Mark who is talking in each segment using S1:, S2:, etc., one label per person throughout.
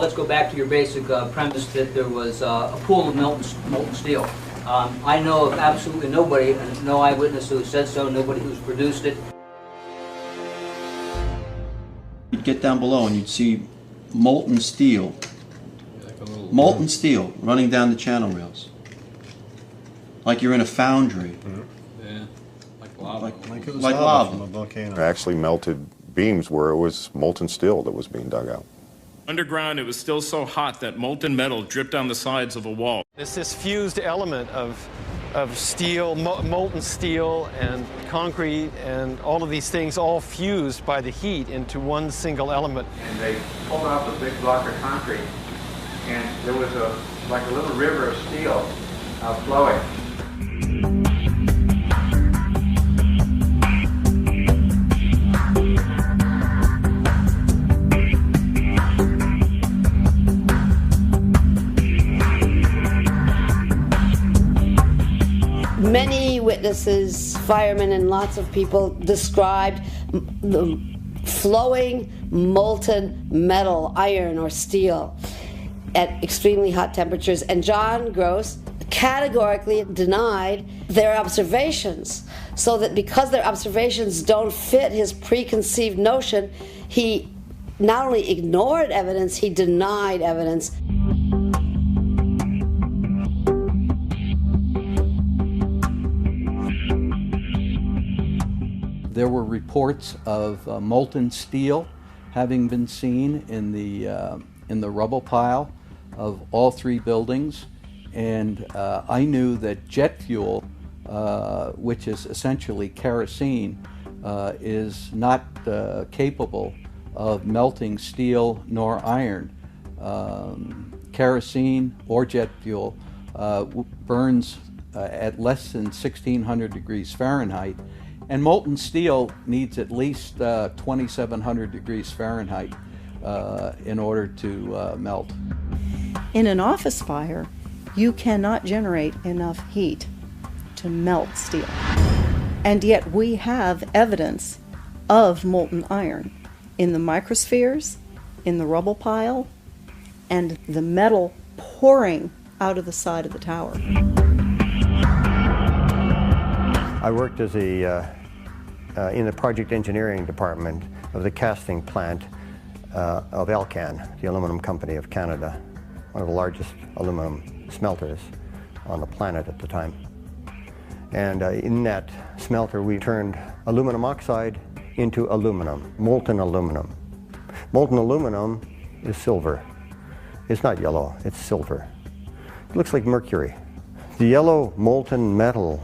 S1: let's go back to your basic premise that there was a pool of molten steel. I know of absolutely nobody, no eyewitness who said so, nobody who's produced it.
S2: You'd get down below and you'd see molten steel running down the channel rails. Like you're in a foundry.
S3: Mm-hmm. Yeah, like lava.
S4: Like it was
S2: Like
S4: lava
S2: lava.
S4: from a volcano.
S5: Actually melted beams where it was molten steel that was being dug out.
S6: Underground, it was still so hot that molten metal dripped down the sides of a wall.
S7: It's this fused element of steel, molten steel and concrete and all of these things all fused by the heat into one single element.
S8: And they pulled off a big block of concrete, and there was like a little river of steel flowing.
S9: Many witnesses, firemen and lots of people described the flowing molten metal, iron or steel at extremely hot temperatures, and John Gross categorically denied their observations, so that because their observations don't fit his preconceived notion, he not only ignored evidence, he denied evidence.
S10: There were reports of molten steel having been seen in the rubble pile of all three buildings, and I knew that jet fuel, which is essentially kerosene, is not capable of melting steel nor iron. Kerosene or jet fuel burns at less than 1600 degrees Fahrenheit, and molten steel needs at least 2700 degrees Fahrenheit in order to melt.
S11: In an office fire, you cannot generate enough heat to melt steel. And yet we have evidence of molten iron in the microspheres, in the rubble pile, and the metal pouring out of the side of the tower.
S12: I worked as in the project engineering department of the casting plant of Elcan, the aluminum company of Canada, one of the largest aluminum smelters on the planet at the time. And in that smelter we turned aluminum oxide into aluminum, molten aluminum. Molten aluminum is silver. It's not yellow, it's silver. It looks like mercury. The yellow molten metal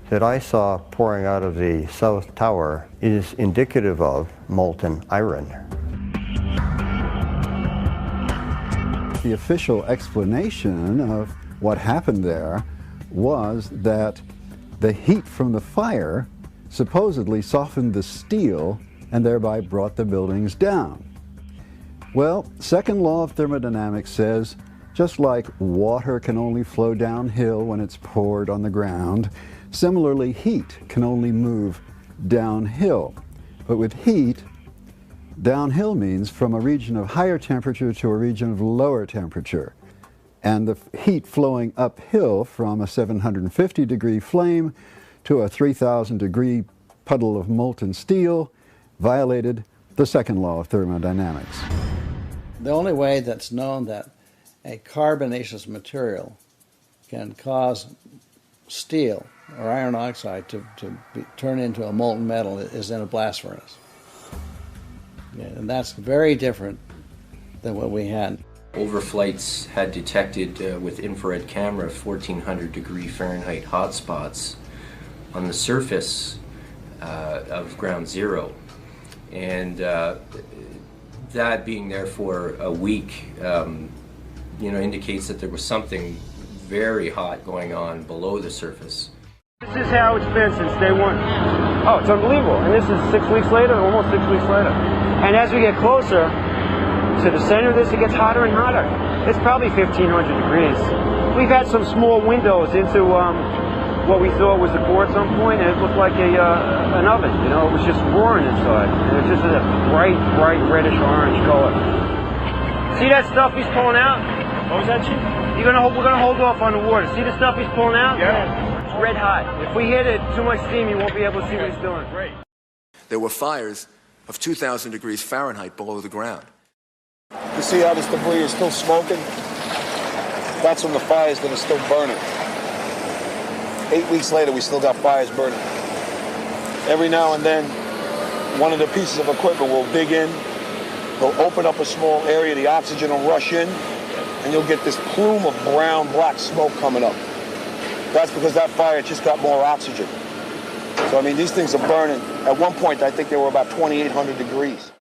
S12: that I saw pouring out of the South Tower is indicative of molten iron.
S13: The official explanation of what happened there was that the heat from the fire supposedly softened the steel and thereby brought the buildings down. Well, second law of thermodynamics says just like water can only flow downhill when it's poured on the ground, similarly heat can only move downhill. But with heat, downhill means from a region of higher temperature to a region of lower temperature. And the heat flowing uphill from a 750 degree flame to a 3000 degree puddle of molten steel violated the second law of thermodynamics.
S14: The only way that's known that a carbonaceous material can cause steel or iron oxide to turn into a molten metal is in a blast furnace. Yeah, and that's very different than what we had.
S15: Overflights had detected with infrared camera 1400 degree Fahrenheit hotspots on the surface of ground zero. And that being there for a week indicates that there was something very hot going on below the surface.
S8: This is how it's been since day one. Oh, it's unbelievable. And this is 6 weeks later, almost 6 weeks later. And as we get closer to the center of this, it gets hotter and hotter. It's probably 1500 degrees. We've had some small windows into what we thought was a core at some point, and it looked like an oven. It was just roaring inside. And it's just a bright reddish orange color. See that stuff he's pulling out? What was that, Chief? We're gonna hold off on the water. See the stuff he's pulling out? Yeah. It's red hot. If we hit it too much steam, you won't be able to see what he's doing. Great.
S4: There were fires of 2,000 degrees Fahrenheit below the ground.
S16: You see how this debris is still smoking? That's from the fires that are still burning. 8 weeks later, we still got fires burning. Every now and then, one of the pieces of equipment will dig in, they'll open up a small area, the oxygen will rush in, and you'll get this plume of brown, black smoke coming up. That's because that fire just got more oxygen. So, I mean, these things are burning. At one point, I think they were about 2,800 degrees.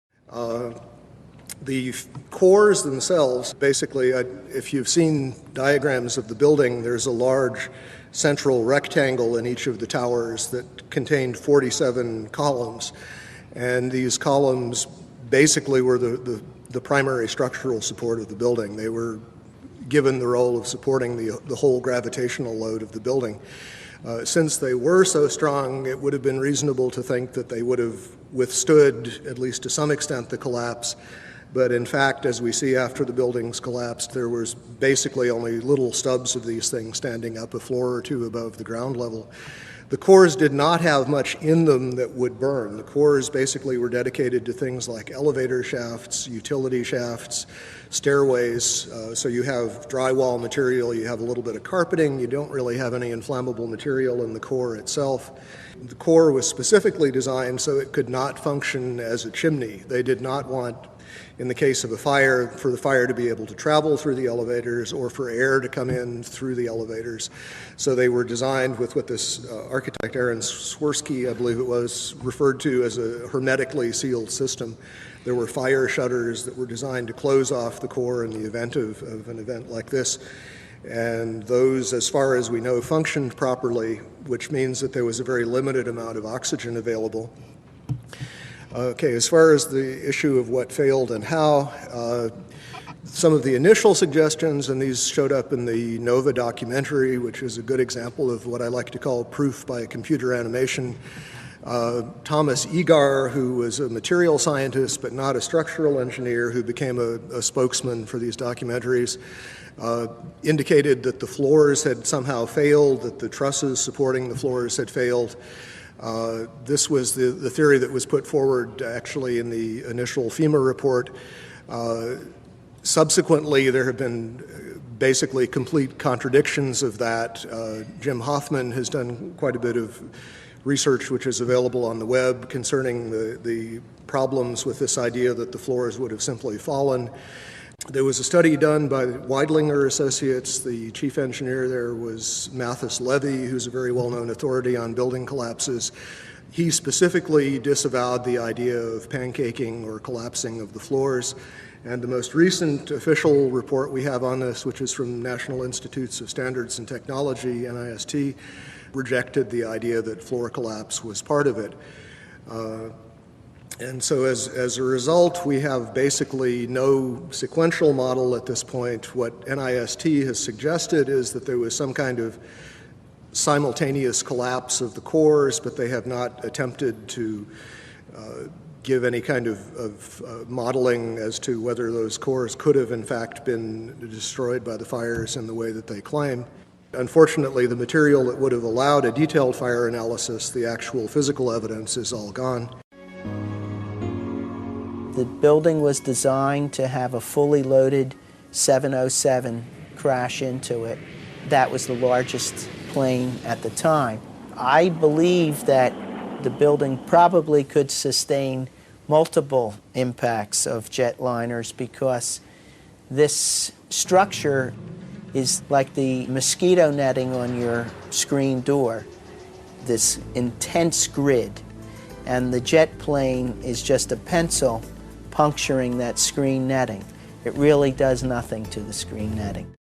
S17: The cores themselves, basically, if you've seen diagrams of the building, there's a large central rectangle in each of the towers that contained 47 columns. And these columns basically were the primary structural support of the building. They were given the role of supporting the whole gravitational load of the building. Since they were so strong, it would have been reasonable to think that they would have withstood, at least to some extent, the collapse. But in fact, as we see after the buildings collapsed, there was basically only little stubs of these things standing up a floor or two above the ground level. The cores did not have much in them that would burn. The cores basically were dedicated to things like elevator shafts, utility shafts, stairways. So you have drywall material, you have a little bit of carpeting, you don't really have any inflammable material in the core itself. The core was specifically designed so it could not function as a chimney. They did not want, in the case of a fire, for the fire to be able to travel through the elevators or for air to come in through the elevators. So they were designed with what this architect, Aaron Swirsky, I believe it was, referred to as a hermetically sealed system. There were fire shutters that were designed to close off the core in the event of an event like this. And those, as far as we know, functioned properly, which means that there was a very limited amount of oxygen available. Okay, as far as the issue of what failed and how, some of the initial suggestions, and these showed up in the NOVA documentary, which is a good example of what I like to call proof by computer animation. Thomas Egar, who was a material scientist but not a structural engineer, who became a spokesman for these documentaries, indicated that the floors had somehow failed, that the trusses supporting the floors had failed. This was the theory that was put forward actually in the initial FEMA report. Subsequently, there have been basically complete contradictions of that. Jim Hoffman has done quite a bit of research which is available on the web concerning the problems with this idea that the floors would have simply fallen. There was a study done by Weidlinger Associates. The chief engineer there was Mathis Levy, who's a very well-known authority on building collapses. He specifically disavowed the idea of pancaking or collapsing of the floors. And the most recent official report we have on this, which is from National Institutes of Standards and Technology, NIST, rejected the idea that floor collapse was part of it. And so as a result, we have basically no sequential model at this point. What NIST has suggested is that there was some kind of simultaneous collapse of the cores, but they have not attempted to give any kind of modeling as to whether those cores could have in fact been destroyed by the fires in the way that they claim. Unfortunately, the material that would have allowed a detailed fire analysis, the actual physical evidence, is all gone.
S18: The building was designed to have a fully loaded 707 crash into it. That was the largest plane at the time. I believe that the building probably could sustain multiple impacts of jetliners because this structure is like the mosquito netting on your screen door, this intense grid. And the jet plane is just a pencil puncturing that screen netting. It really does nothing to the screen netting.